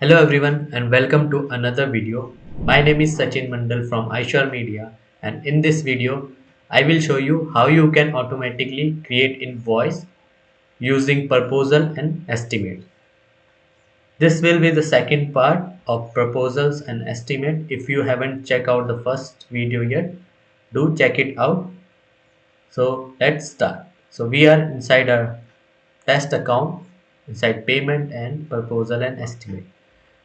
Hello everyone and welcome to another video. My name is Sachin Mandal from iSureMedia, and in this video I will show you how you can automatically create invoice using proposal and estimate. This will be the second part of proposals and estimate. If you haven't checked out the first video yet, do check it out. So let's start. So we are inside our test account, inside payment and proposal and estimate.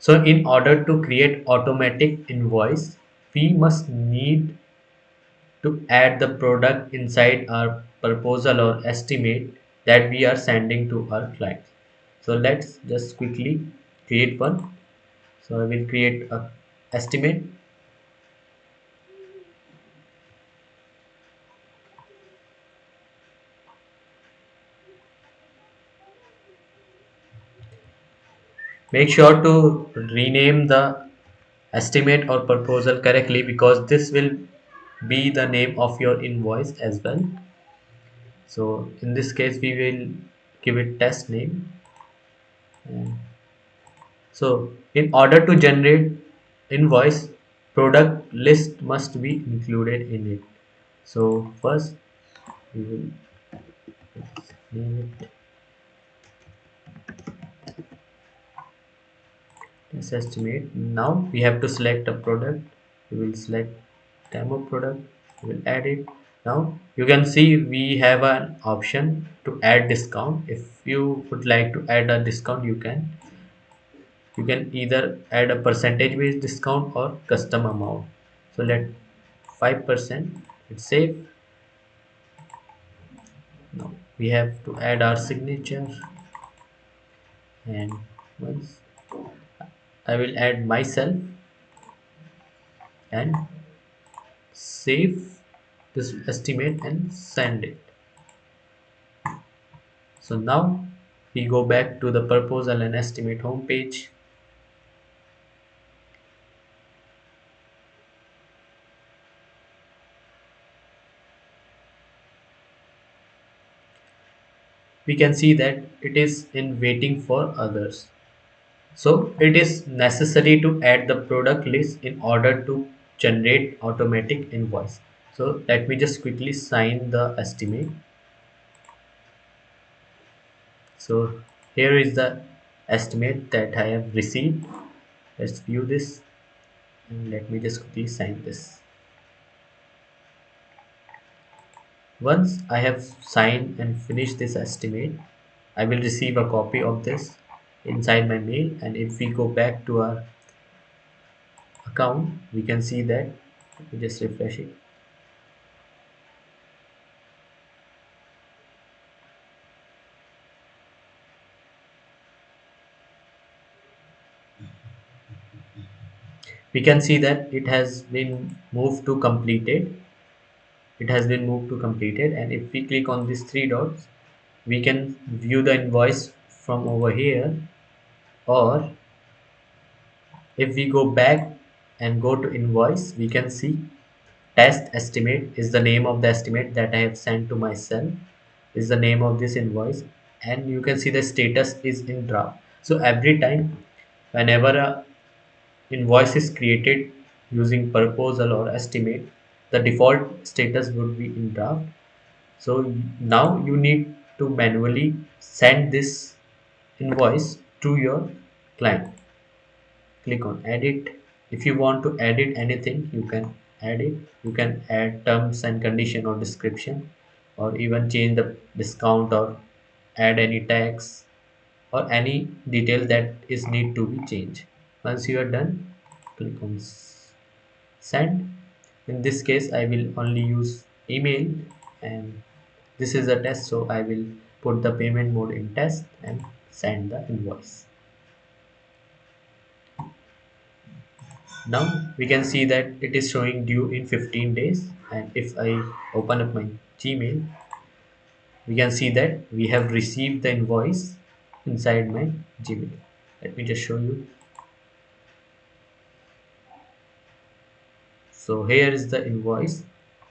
So in order to create automatic invoice, we must need to add the product inside our proposal or estimate that we are sending to our client. So let's just quickly create one. So I will create a estimate. Make sure to rename the estimate or proposal correctly because this will be the name of your invoice as well. So in this case we will give it test name. So in order to generate invoice, product list must be included in it. So first we will name it as estimate. Now we have to select a product. We will select demo product. We will add it. Now you can see we have an option to add discount. If you would like to add a discount, you can either add a percentage based discount or custom amount. So let 5%. It's safe. Now we have to add our signature, and once I will add myself and save this estimate and send it. So now we go back to the proposal and estimate homepage. We can see that it is in waiting for others. So it is necessary to add the product list in order to generate automatic invoice. So let me just quickly sign the estimate. So here is the estimate that I have received. Let's view this and let me just quickly sign this. Once I have signed and finished this estimate, I will receive a copy of this inside my mail, and if we go back to our account, we can see that. Let me just refresh it. We can see that it has been moved to completed. It has been moved to completed, and if we click on these three dots, we can view the invoice from over here, or if we go back and go to invoice, we can see test estimate is the name of the estimate that I have sent to myself, is the name of this invoice, and you can see the status is in draft. So every time whenever a invoice is created using proposal or estimate, the default status would be in draft. So now you need to manually send this invoice to your client. Click on edit. If you want to edit anything, you can add it. You can add terms and condition or description, or even change the discount or add any tax or any detail that is need to be changed. Once you are done, click on send. In this case I will only use email, and this is a test, so I will put the payment mode in test and send the invoice. Now we can see that it is showing due in 15 days, and if I open up my Gmail, we can see that we have received the invoice inside my Gmail. Let me just show you. So here is the invoice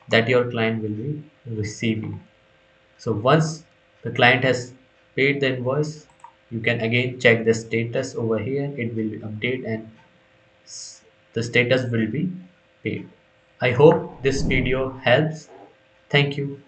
that your client will be receiving. So once the client has paid the invoice, You can again check the status over here. It will update and the status will be paid. I hope this video helps. Thank you.